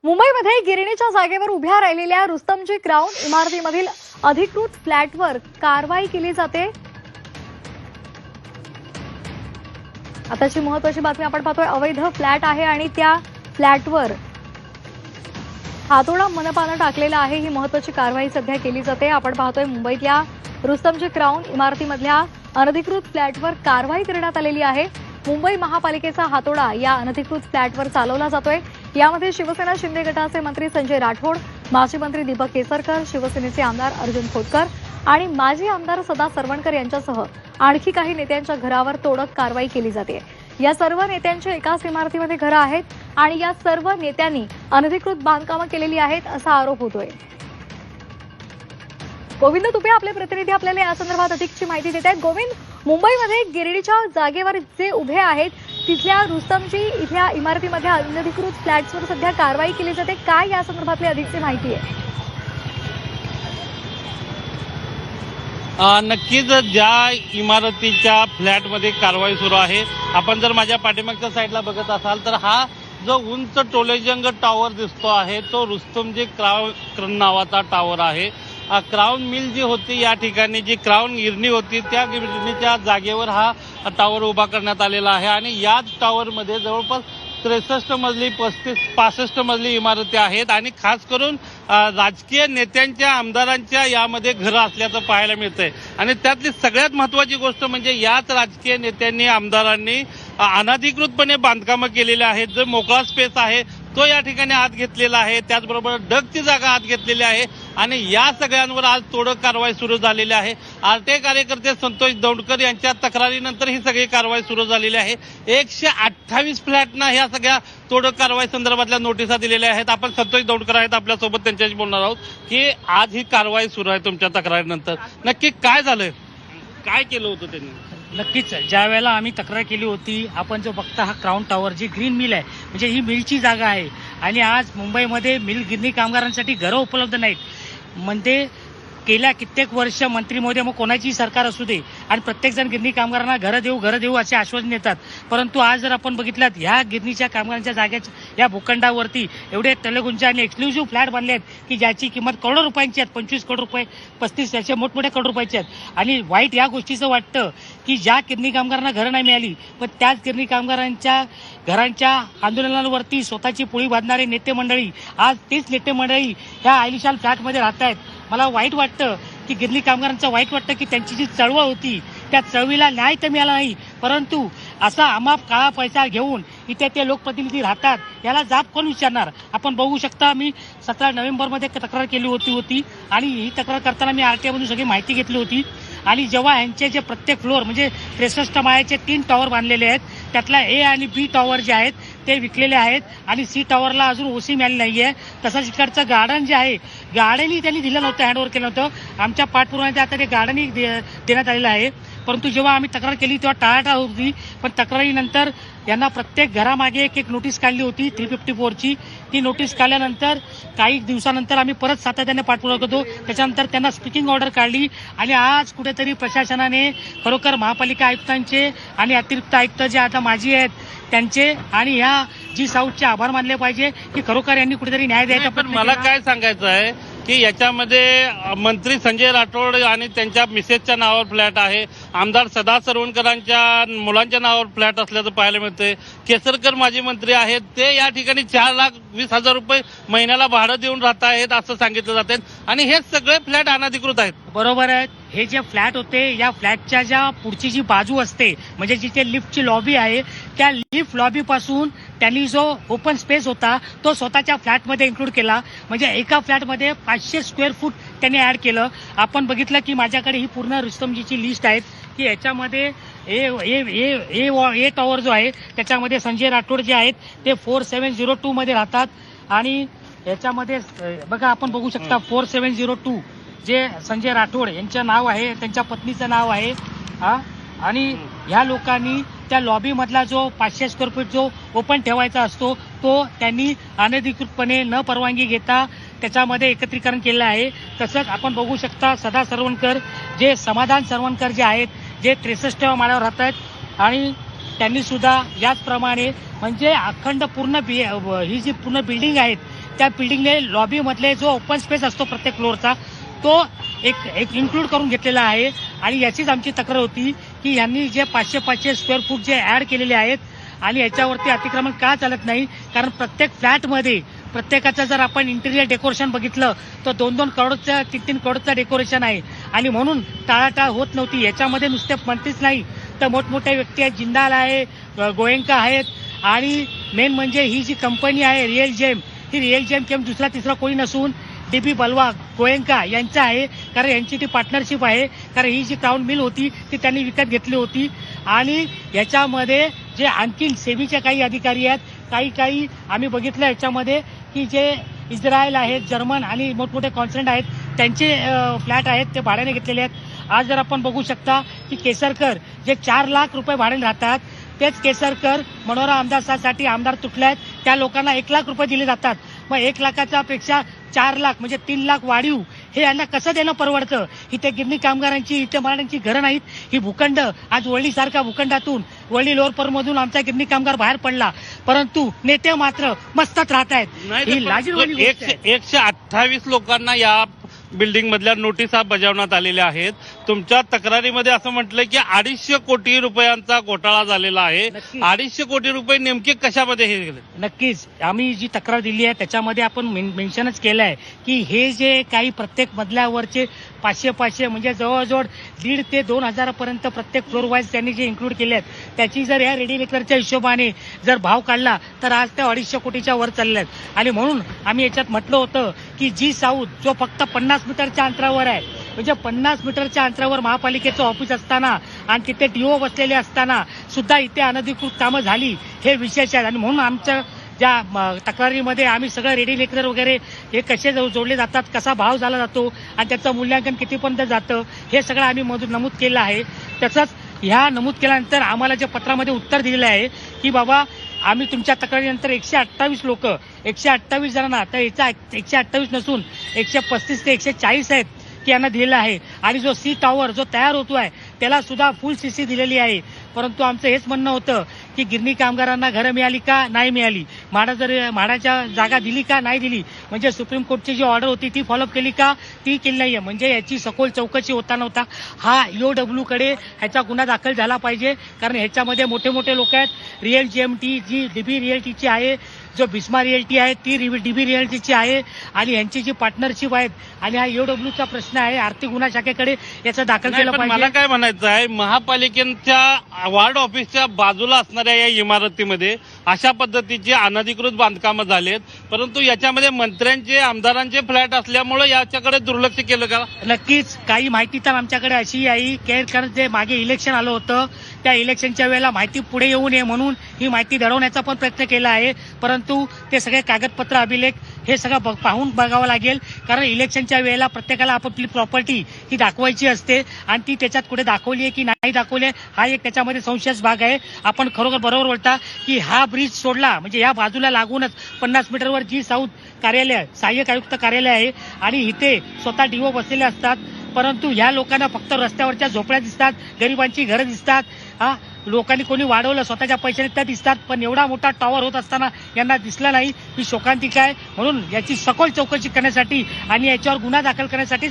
मुंबईमध्ये गिरणीच्या जागेवर उभ्या राहिलेल्या रुस्तमजी क्राउन इमारतीमधील अधिकृत फ्लॅटवर कारवाई केली जाते। आताची महत्त्वाची बातमी आपण पाहतोय। अवैध फ्लॅट आहे आणि त्या फ्लॅटवर हातोडा मनपाने टाकलेला आहे। ही महत्त्वाची कारवाई सध्या केली जाते। आपण पाहतोय मुंबईतल्या रुस्तमजी क्राउन इमारतीमधल्या अनधिकृत फ्लॅटवर कारवाई करण्यात आलेली आहे। मुंबई महापालिकेचा हातोडा या अनधिकृत फ्लॅटवर चालवला जातोय। यामध्ये शिवसेना शिंदे गटाचे मंत्री संजय राठोड, माजी मंत्री दीपक केसरकर, शिवसेनेचे आमदार अर्जुन खोतकर आणि माजी आमदार सदा सरवणकर यांच्यासह आणखी काही नेत्यांच्या घरावर तोडक कारवाई केली जाते। या सर्व नेत्यांची एकाच इमारतीमध्ये घरं आहेत आणि या सर्व नेत्यांनी अनधिकृत बांधकामं केलेली आहेत असा आरोप होतोय। गोविंद तुपे आपले प्रतिनिधी आपल्याला या संदर्भात अधिकची माहिती देत आहेत। गोविंद, मुंबईमध्ये गिरणीच्या जागेवर जे उभे आहेत तिथल्या रुस्तमजी इथल्या इमारतीमध्ये अनधिकृत फ्लॅट्सवर सध्या कारवाई केली जाते। काय या संदर्भातली अधिकची माहिती आहे? नक्कीच ज्या इमारतीच्या फ्लॅटमध्ये कारवाई सुरू आहे, आपण जर माझ्या पाठीमागच्या साईडला बघत असाल तर हा जो उंच टोलेजंग टॉवर दिसतो आहे तो रुस्तमजी क्राउन नावाचा टॉवर आहे। क्राउन मिल जी होती या ठिकाणी, जी क्राउन गिरणी होती त्या गिरणीच्या जागेवर हा टॉवर उभा करण्यात आलेला आहे आणि या टॉवरमध्ये जवळपास 63 मजली 65 मजली इमारती आहेत आणि खास करून राजकीय नेत्यांच्या आमदारांच्या यामध्ये घरं असल्याचं पाहायला मिळतंय। आणि त्यातली सगळ्यात महत्वाची गोष्ट म्हणजे याच राजकीय नेत्यांनी आमदारांनी अनधिकृतपणे बांधकामं केलेली आहेत। जो मोकळा स्पेस आहे तो या ठिकाणी आत घेतलेला आहे, त्याचबरोबर डगची जागा आत घेतलेली आहे आणि या सगळ्यांवर आज तोडक कारवाई सुरू झालेली आहे। आरटीआय कार्यकर्ते संतोष दौंडकर यांच्या तक्रारीनंतर ही सगळी कारवाई सुरू झालेली आहे। 128 फ्लॅटना ह्या सगळ्या तोडक कारवाई संदर्भातल्या नोटिसा दिलेल्या आहेत। आपण संतोष दौंडकर आहेत आपल्यासोबत, त्यांच्याशी बोलणार आहोत की आज ही कारवाई सुरू आहे तुमच्या तक्रारीनंतर। नक्की काय झालंय, काय केलं होतं त्यांनी? नक्कीच ज्या वेळेला आम्ही तक्रार केली होती, आपण जो बघता हा क्राउन टॉवर जी ग्रीन मिल आहे, म्हणजे ही मिलची जागा आहे आणि आज मुंबईमध्ये मिल गिरणी कामगारांसाठी घरं उपलब्ध नाहीत। म्हणजे गेल्या कित्येक वर्ष मंत्री महोदय मग कोणाची सरकार असू दे आणि प्रत्येकजण गिरणी कामगारांना घरं देऊ असे आश्वासन देतात, परंतु आज जर आपण बघितलं ह्या गिरणीच्या कामगारांच्या जागेच्या या भूखंडावरती एवढे तलगुंज आणि एक्सक्लुझिव्ह फ्लॅट बांधले आहेत की ज्याची किंमत करोडो रुपयांची आहेत, 25 करोड रुपये 35 याचे मोठमोठ्या करोड रुपयाचे आहेत। आणि वाईट या गोष्टीचं वाटतं की ज्या गिरणी कामगारांना घरं नाही मिळाली, पण त्याच गिरणी कामगारांच्या घरांच्या आंदोलनावरती स्वतःची पोळी बांधणारे नेते मंडळी आज तेच नेते मंडळी ह्या आलिशान फ्लॅटमध्ये राहत आहेत। मला वाईट वाटतं की गिरणी कामगारांचं वाईट वाटतं की त्यांची जी चळवळ होती त्या चळवळीला न्याय तर मिळाला नाही, परंतु असा अमाप काळा पैसा घेऊन इथे ते लोकप्रतिनिधी राहतात, याला जाब कोण विचारणार? आपण बघू शकता, मी 17 नोव्हेंबरमध्ये तक्रार केली होती आणि ही तक्रार करताना मी आरटीआयमधून सगळी माहिती घेतली होती आणि जेव्हा यांचे जे प्रत्येक फ्लोअर म्हणजे 63 माळ्याचे 3 टॉवर बांधलेले आहेत, त्यातला ए आणि बी टॉवर जे आहेत ते विकलेले आहेत आणि सी टॉवरला अजून ओसी मिळाली नाहीये। तसंच इकडचं गार्डन जे आहे, गार्डनही त्यांनी दिलं नव्हतं, हँडओव्हर केलं नव्हतं। आमच्या पाठपुराव्यात आता ते गार्डनही देण्यात आलेलं आहे, परंतु जेव्हा आम्ही तक्रार केली तेव्हा टाळाटाळ होती। पण तक्रारीनंतर यांना प्रत्येक घरामागे एक नोटीस काढली होती 354ची। ती नोटीस काढल्यानंतर काही दिवसानंतर आम्ही परत सातत्याने पाठपुरावा करतो, त्याच्यानंतर त्यांना स्पीकिंग ऑर्डर काढली आणि आज कुठेतरी प्रशासनाने खरोखर महापालिका आयुक्तांचे आणि अतिरिक्त आयुक्त जे आता माजी आहेत त्यांचे आणि ह्या जी साऊथचे आभार मानले पाहिजे की खरोखर यांनी कुठेतरी न्याय द्यायचा। पण मला काय सांगायचं आहे की याच्यामध्ये मंत्री संजय राठोड आणि त्यांच्या मिसेसच्या नावावर फ्लॅट आहे, आमदार सदा सरवणकरांच्या मुलांच्या नावावर फ्लॅट असल्याचं पाहायला मिळतंय। केसरकर माजी मंत्री आहेत, ते या ठिकाणी 4,20,000 रुपये महिन्याला भाडं देऊन राहत आहेत असं सांगितलं जाते आणि हे सगळे फ्लॅट अनधिकृत आहेत। बरोबर आहे, हे जे फ्लॅट होते या फ्लॅटच्या ज्या पुढची जी बाजू असते म्हणजे जिथे लिफ्टची लॉबी आहे, त्या लिफ्ट लॉबी पासून त्यांनी जो ओपन स्पेस होता तो स्वतःच्या फ्लॅटमध्ये इन्क्लूड केला। म्हणजे एका फ्लॅटमध्ये 500 स्क्वेअर फूट त्यांनी ऍड केलं। आपण बघितलं की माझ्याकडे ही पूर्ण रुस्तमजीची लिस्ट आहे की याच्यामध्ये ए टॉवर जो आहे त्याच्यामध्ये संजय राठोड जे आहेत ते 4702 मध्ये राहतात आणि याच्यामध्ये बघा आपण बघू शकता 4702 जे संजय राठोड यांचं नाव आहे, त्यांच्या पत्नीचं नाव आहे आणि ह्या लोकांनी त्या लॉबी मधला जो 500 स्क्वेअर फूट जो ओपन ठेवायचा असतो तो त्यांनी अनधिकृतपणे न परवानगी घेता त्याच्यामध्ये एकत्रीकरण केलं आहे। तसंच आपण बघू शकता सदा सरवणकर जे समाधान सरवणकर जे आहेत जे 63 माळ्यावर राहत आहेत आणि त्यांनी सुद्धा याचप्रमाणे म्हणजे अखंड पूर्ण ही जी पूर्ण बिल्डिंग आहेत त्या बिल्डिंगने लॉबीमधले जो ओपन स्पेस असतो प्रत्येक फ्लोअरचा तो एक इन्क्लूड करून घेतलेला आहे. आणि याचीच आमची तक्रार होती की यांनी जे 500 स्क्वेअर फूट जे ऍड केलेले आहेत आणि याच्यावरती अतिक्रमण का चालत नाही, कारण प्रत्येक फ्लॅटमध्ये प्रत्येकाचं जर आपण इंटिरियर डेकोरेशन बघितलं तर 2-2 करोडचं 3-3 करोडचं डेकोरेशन आहे आणि म्हणून टाळाटाळ होत नव्हती. याच्यामध्ये नुसते मंत्रीच नाही तर मोठमोठ्या व्यक्ती आहेत, जिंदाल आहे, गोयंका आहेत आणि मेन म्हणजे ही जी कंपनी आहे रिअल जेम, ही रिअल जेम किंवा दुसरा तिसरा कोणी नसून DB बलवा गोयंका यांचं आहे. कारण यांची ती पार्टनरशिप आहे. कारण ही जी क्राऊन मिल होती ती त्यांनी विकत घेतली होती आणि याच्यामध्ये जे आणखीन सेबीचे काही अधिकारी आहेत, काही आम्ही बघितलं याच्यामध्ये की जे इस्रायल आहेत, जर्मन आणि मोठमोठे कॉन्सर्न आहेत त्यांचे फ्लॅट आहेत ते भाड्याने घेतलेले आहेत. आज जर आपण बघू शकता की केसरकर जे 4 लाख रुपये भाड्याने राहतात, तेच केसरकर मनोहरा आमदारसाठी आमदार तुटले आहेत, त्या लोकांना 1 लाख रुपये दिले जातात. मग 1 लाखाच्या पेक्षा 4 लाख म्हणजे 3 लाख वाढीव हे यांना कसं देणं परवडतं? इथे गिरणी कामगारांची, इथे मराठ्यांची घरं नाहीत. ही भूखंड आज वळलीसारख्या भूखंडातून, वळली लोअरपरमधून आमचा गिरणी कामगार बाहेर पडला, परंतु नेते मात्र मस्तच राहत आहेत. ही लाजिरवाणी गोष्ट आहे. 128 लोकांना या बिल्डिंग मधल्या नोटिसा बजावण्यात आलेल्या आहेत. तुमच्या तक्रारीमध्ये असं म्हटलंय की 250 कोटी रुपयांचा घोटाळा झालेला आहे. नक्कीच. 250 कोटी रुपये नेमके कशामध्ये हे गेले? नक्कीच आम्ही जी तक्रार दिली आहे त्याच्यामध्ये आपण मेन्शनच केलं आहे की हे जे काही प्रत्येक मजल्यावरचे 500 म्हणजे जवळजवळ 1,500 ते 2,000 पर्यंत प्रत्येक फ्लोर वाईज त्यांनी जे इन्क्लूड केले आहेत त्याची जर या रेडी लेकरच्या हिशोबाने जर भाव काढला तर आज त्या 250 कोटीच्या वर चालले आहेत. आणि म्हणून आम्ही याच्यात म्हटलं होतं की जी साऊथ जो फक्त 50 मीटरच्या अंतरावर आहे, म्हणजे 50 मीटरच्या अंतरावर महापालिकेचं ऑफिस असताना आणि तिथे DO बसलेले असताना सुद्धा इथे अनधिकृत कामं झाली, हे विशेष आहे. आणि म्हणून आमच्या ज्या तक्रारीमध्ये आम्ही सगळं रेडी लेकर वगैरे हे कसे जोडले जातात, कसा भाव झाला जातो आणि त्याचं मूल्यांकन कितीपर्यंत जातं हे सगळं आम्ही नमूद केलं आहे. तसंच ह्या नमूद केल्यानंतर आम्हाला जे पत्रामध्ये उत्तर दिलेलं आहे की बाबा आम्ही तुमच्या तक्रारीनंतर 128 लोक 128 जणांना, तर याचा 128 नसून 135 ते 140 आहेत की यांना दिलेलं आहे. आणि जो C टॉवर जो तयार होतोय त्याला सुद्धा फुल CC दिलेली आहे. परंतु आमचं हेच म्हणणं होतं की गिरणी कामगारांना घरं मिळाली का नाही मिळाली, म्हाडाच्या जागा दिली का नाही दिली, म्हणजे सुप्रीम कोर्टची जी ऑर्डर होती ती फॉलोअप केली का, ती केली नाहीये. म्हणजे याची सखोल चौकशी होता नव्हता. हा EOW कडे ह्याचा गुन्हा दाखल झाला पाहिजे. कारण ह्याच्यामध्ये मोठे मोठे लोक आहेत. रिअल GMT जी DB रिअल्टीची आहे, जो बिस्मा रिअल्टी आहे ती DB रिअल्टीची आहे आणि यांची जी पार्टनरशिप आहेत आणि हा EOWचा प्रश्न आहे, आर्थिक गुन्हा शाखेकडे याचं दाखल केलं पण पाहिजे. मला काय म्हणायचं आहे, महापालिकेच्या वार्ड ऑफिसच्या बाजूला असणाऱ्या या इमारतीमध्ये अशा पद्धतीची अनधिकृत बांधकामं झालेत, परंतु याच्यामध्ये मंत्र्यांचे, आमदारांचे फ्लॅट असल्यामुळे याच्याकडे दुर्लक्ष केलं का? नक्कीच काही माहिती तर आमच्याकडे अशी आहे की कारण जे मागे इलेक्शन आलं होतं त्या इलेक्शनच्या वेळेला माहिती पुढे येऊ नये म्हणून ही माहिती दडवण्याचा पण प्रयत्न केला आहे. परंतु ते सगळे कागदपत्र, अभिलेख हे सगळं पाहून बघावं लागेल. कारण इलेक्शनच्या वेळेला प्रत्येकाला आपापली प्रॉपर्टी ही दाखवायची असते आणि ती त्याच्यात कुठे दाखवली आहे की नाही दाखवली हा एक त्याच्यामध्ये संशयाचा भाग आहे. आपण खरोखर बरोबर बोलता की हा ब्रिज सोडला म्हणजे या बाजूला लागूनच 50 मीटरवर जी साऊथ कार्यालय, सहाय्यक आयुक्त कार्यालय आहे आणि इथे स्वतः DO बसलेले असतात. परंतु ह्या लोकांना फक्त रस्त्यावरच्या झोपड्या दिसतात, गरिबांची घरं दिसतात. लोकांनी कोणी वाढवलं स्वतःच्या पैशाने त्या दिसतात, पण एवढा मोठा टॉवर होत असताना यांना दिसला नाही. ही शोकांतिका आहे. म्हणून याची सखोल चौकशी करण्यासाठी आणि याच्यावर गुन्हा दाखल करण्यासाठी